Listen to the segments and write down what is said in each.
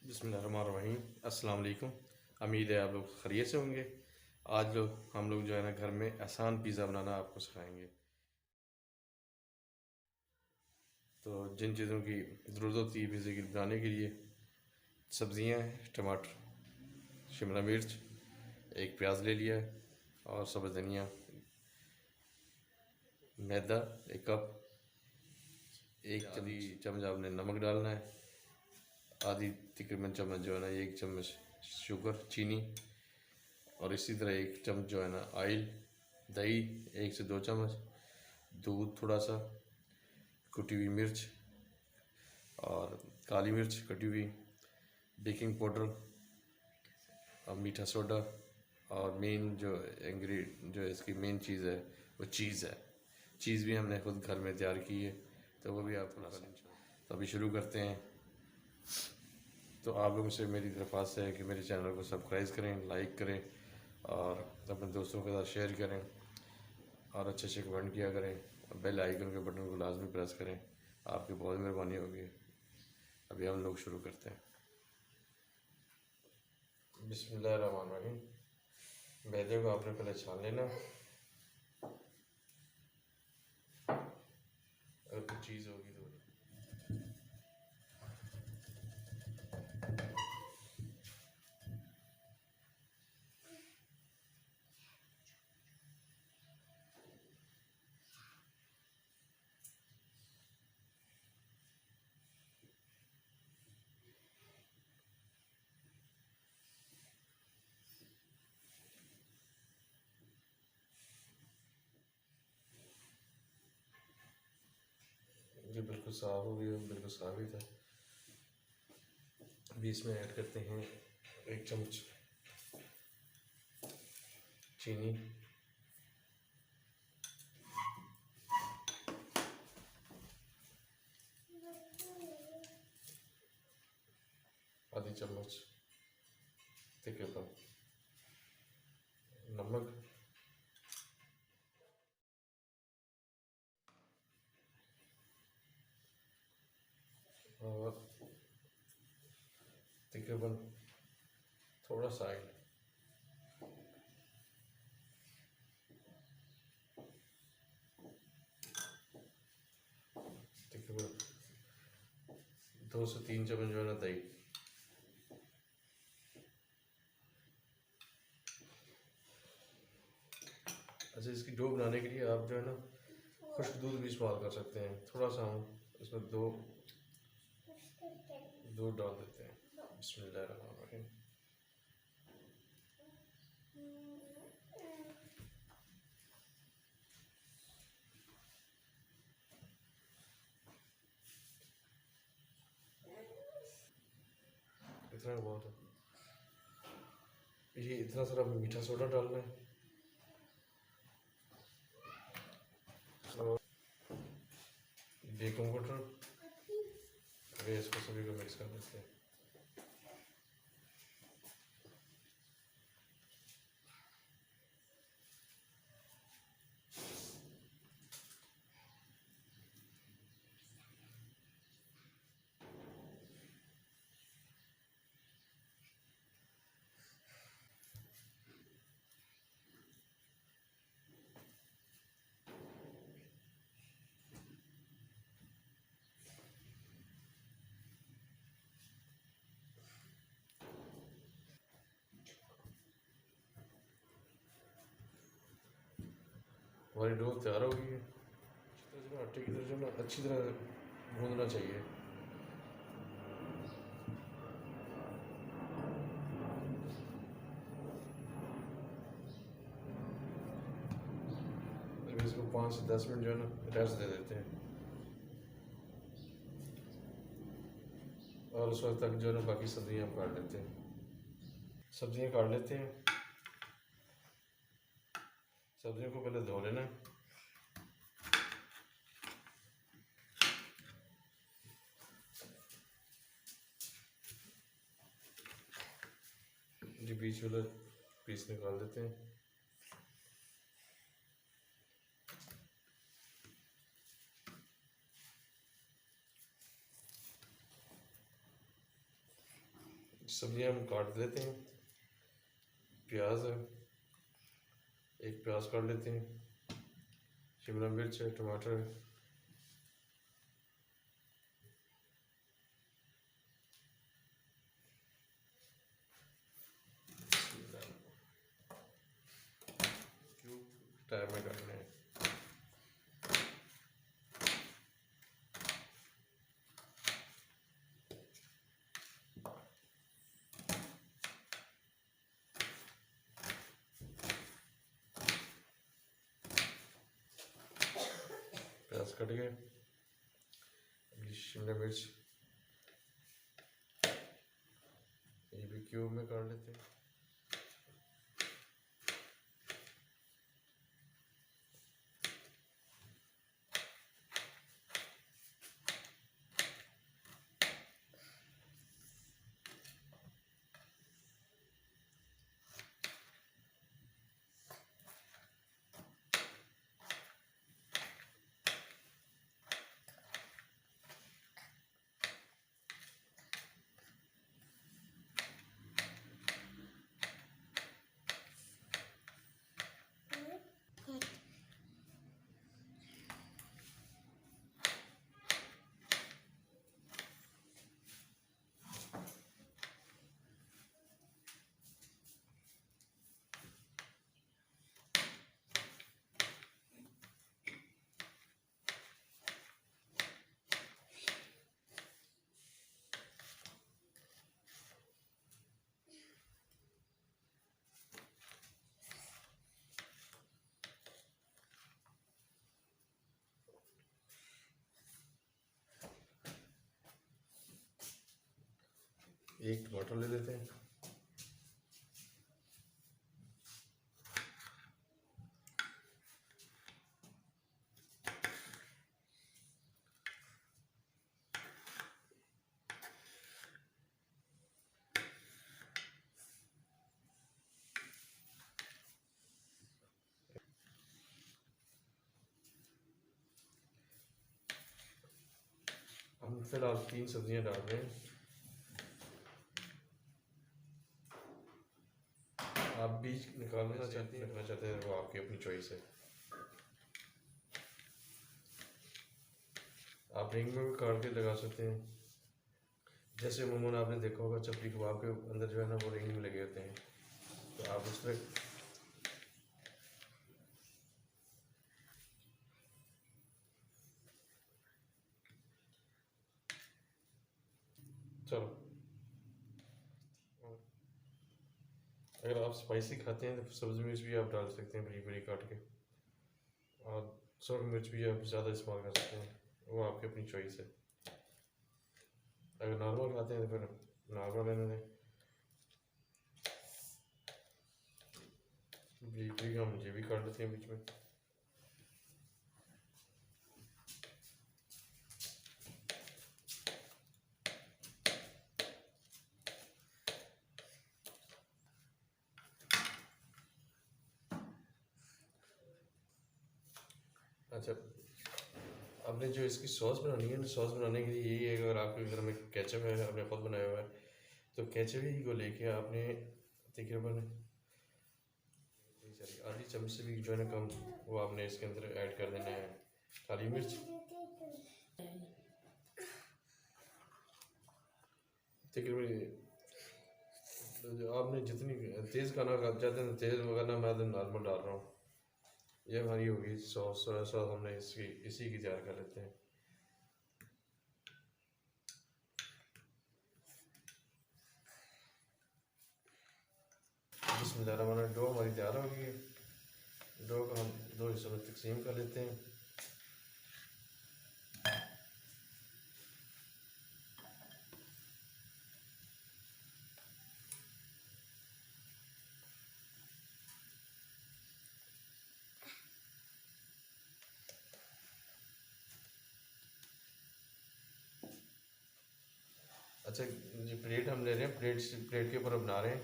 बिस्मिल्लाहिर्रहमानिर्रहीम। अस्सलाम वालेकुम। उम्मीद है आप लोग खैरियत से होंगे। आज हम लोग जो है ना घर में आसान पिज़्ज़ा बनाना आपको सिखाएंगे। तो जिन चीज़ों की ज़रूरत होती है पिज़्ज़े की बनाने के लिए, सब्ज़ियाँ हैं, टमाटर, शिमला मिर्च, एक प्याज ले लिया है और सब्ज़ धनिया, मैदा एक कप, एक आधी चम्मच आपने नमक डालना है, आधी तकरीबन चम्मच जो है ना एक चम्मच शुगर चीनी, और इसी तरह एक चम्मच जो है ना ऑयल, दही 1 से 2 चम्मच, दूध थोड़ा सा, कुटी हुई मिर्च और काली मिर्च कटी हुई, बेकिंग पाउडर और मीठा सोडा, और मेन जो इसकी मेन चीज़ है वो चीज़ है। चीज़ भी हमने खुद घर में तैयार की है, तो वो भी आप थोड़ा सा। तो अभी शुरू करते हैं। तो आप लोगों से मेरी दरख्वास्त है कि मेरे चैनल को सब्सक्राइब करें, लाइक करें और अपने दोस्तों के साथ शेयर करें और अच्छे अच्छे कमेंट किया करें। बेल आइकन के बटन को लाजमी प्रेस करें, आपकी बहुत मेहरबानी होगी। अभी हम लोग शुरू करते हैं। बिस्मिल्लाहिर्रहमानिर्रहीम। मैदे को आपने पहले छान लेना। अगर कुछ चीज़ होगी तो ये बिल्कुल साफ़ हो गया, बिल्कुल साबित है। अभी इसमें ऐड करते हैं 1 चम्मच चीनी, आधी चम्मच तकरीबन नमक, और तकरीबन थोड़ा सा ऑयल। तकरीबन 2 से 3 चम्मच जो है ना दही। अच्छा, इसकी डो बनाने के लिए आप जो है ना खुश्क दूध भी इस्तेमाल कर सकते हैं। थोड़ा सा हम इसमें दूध डाल देते हैं। बिस्मिल्लाहिर्रहमानिर्रहीम। इतना बहुत है। ये इतना सारा मीठा सोडा डालना है और बेकिंग पाउडर। इसको सभी को मिक्स कर देते हैं। हमारी डो तैयार हो गई है। आटे की तरह जो ना अच्छी तरह गूंदना चाहिए। अभी इसको 5 से 10 मिनट जो है ना रेस्ट दे देते हैं, और उस वक्त तक जो है ना बाकी सब्जियाँ हम काट लेते हैं। सब्जियाँ काट लेते हैं। सब्जियों को पहले धो लेना। जो बीच वाला पीस निकाल देते हैं। सब्जियां हम काट लेते हैं। प्याज है, एक प्याज काट लेते हैं, शिमला मिर्च है, टमाटर है, क्यूब टाइम में काटने हैं। प्याज कट गए, शिमला मिर्च ये भी क्यूब में काट लेते हैं। एक टमाटर ले लेते हैं, हम फिलहाल 3 सब्जियां डाल रहे हैं। आप बीज निकालना चाहते हैं, रखना चाहते हैं, वो आपकी अपनी चॉइस है। आप रिंग में भी काट के लगा सकते हैं, जैसे अमूमन आपने देखा होगा चपली कबाब के अंदर जो है ना वो रिंग में लगे होते हैं, तो आप उस पर चलो। अगर आप स्पाइसी खाते हैं तो सब्ज़ी मिर्च भी आप डाल सकते हैं बड़ी बड़ी काट के, और सूरख मिर्च भी आप ज़्यादा इस्तेमाल कर सकते हैं, वो आपकी अपनी चॉइस है। अगर नॉर्मल खाते हैं तो फिर नॉर्मल रहने दें। बड़ी हम ये भी काट लेते हैं बीच में। अच्छा, आपने जो इसकी सॉस बनानी है ना, सॉस बनाने के लिए यही है, अगर आपके घर में केचप है, आपने खुद बनाया हुआ है, तो केचप ही को लेके आपने तकरीबन आधी चम्मच से भी जो है ना कम, वो आपने इसके अंदर ऐड कर देना है काली मिर्च। तकरीबन आपने जितनी तेज़ खाना चाहते हैं तेज़, वगैरह मैं तो नॉर्मल डाल रहा हूँ। ये हमारी होगी सॉस, सोया सॉस हमने इसी की तैयार कर लेते हैं। बिस्मिल्लाहिर्रहमानिर्रहीम, डो हमारी तैयार हो गई है। डो को हम 2 हिस्सों में तकसीम कर लेते हैं। अच्छा, ये प्लेट हम ले रहे हैं, प्लेट के ऊपर बना रहे हैं,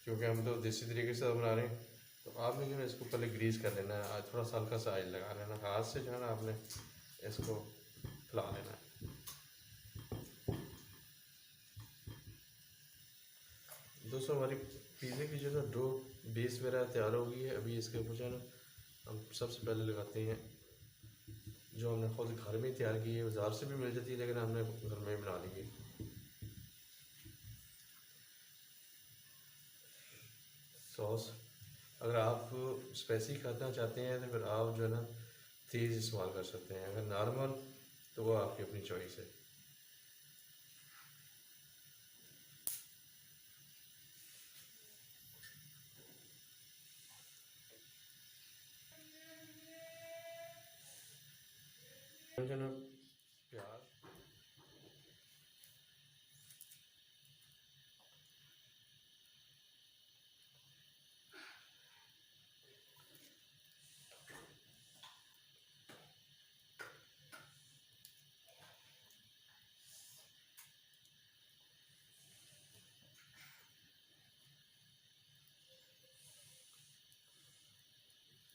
क्योंकि हम तो देसी तरीके से बना रहे हैं। तो आपने जो है इसको पहले ग्रीस कर लेना है, थोड़ा सा हल्का सा ऑयल लगा लेना, हाथ से जो है ना आपने इसको फैला लेना है। दोस्तों हमारी पिज़्ज़े की जो है ना डो बेस मेरा तैयार हो गई है। अभी इसके ऊपर जो है ना हम सबसे पहले लगाते हैं जो हमने खुद घर में तैयार की है। बाज़ार से भी मिल जाती है लेकिन हमने घर में ही बना ली है सॉस। अगर आप स्पाइसी खाना चाहते हैं तो फिर आप जो है ना तेज़ इस्तेमाल कर सकते हैं। अगर नॉर्मल तो वो आपकी अपनी चॉइस है। जो ना प्याज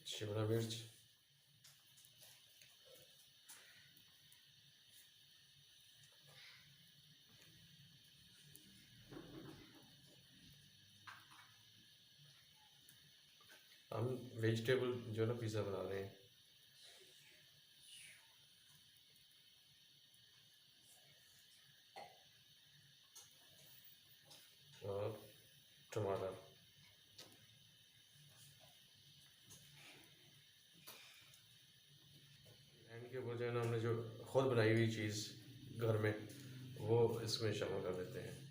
शिमला मिर्च हम वेजिटेबल जो है ना पिज़्ज़ा बना रहे हैं। और टमाटर एंड के ऊपर जो है ना हमने जो खुद बनाई हुई चीज़ घर में वो इसमें शामिल कर देते हैं।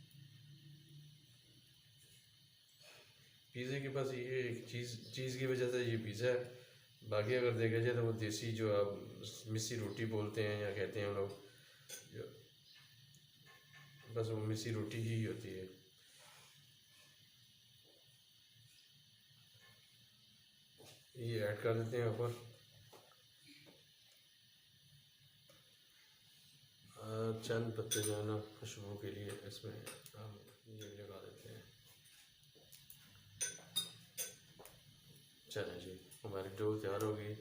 पिज़्ज़े के पास ये एक चीज़ की वजह से ये पिज़्ज़ा है। बाकी अगर देखा जाए तो वो देसी जो आप मिस्सी रोटी बोलते हैं या कहते हैं हम लोग, जो बस वो मिस्सी रोटी ही होती है। ये ऐड कर देते हैं ऊपर। चंद पत्ते जो है ना खुशबू के लिए इसमें हम ये लगा देते हैं। चलें जी, हमारी डो तैयार हो गई,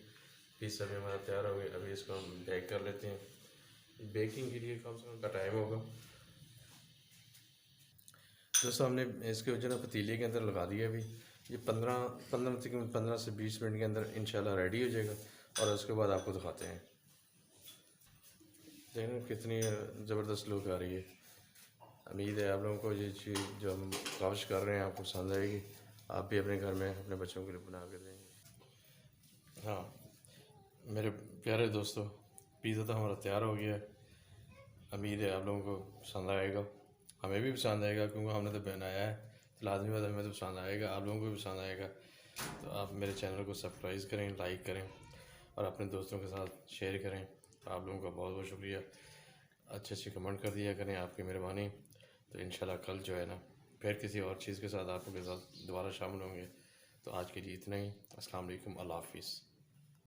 पिज़्ज़ा भी हमारा तैयार हो गया। अभी इसको हम बेक कर लेते हैं। बेकिंग के लिए कम से कम का टाइम होगा। दोस्तों हमने इसके जो ना पतीले के अंदर लगा दिया। अभी ये 15 से 20 मिनट के अंदर इंशाल्लाह रेडी हो जाएगा और उसके बाद आपको दिखाते हैं। देखें कितनी ज़बरदस्त लुक आ रही है। उम्मीद है आप लोगों को ये चीज़ जो हम काविश कर रहे हैं आपको पसंद आएगी। आप भी अपने घर में अपने बच्चों के लिए बना कर देंगे। हाँ मेरे प्यारे दोस्तों, पिज़्ज़ा तो हमारा तैयार हो गया है। उम्मीद है आप लोगों को पसंद आएगा। हमें भी पसंद आएगा क्योंकि हमने तो बनाया है, तो लाजमी बात है हमें तो पसंद आएगा, आप लोगों को भी पसंद आएगा। तो आप मेरे चैनल को सब्सक्राइब करें, लाइक करें और अपने दोस्तों के साथ शेयर करें। आप लोगों का बहुत बहुत शुक्रिया। अच्छे अच्छे कमेंट कर दिया करें, आपकी मेहरबानी। तो इंशाल्लाह कल जो है ना फिर किसी और चीज़ के साथ आपके साथ दोबारा शामिल होंगे। तो आज के लिए इतना ही। अस्सलाम वालेकुम, अल्लाह हाफिज़।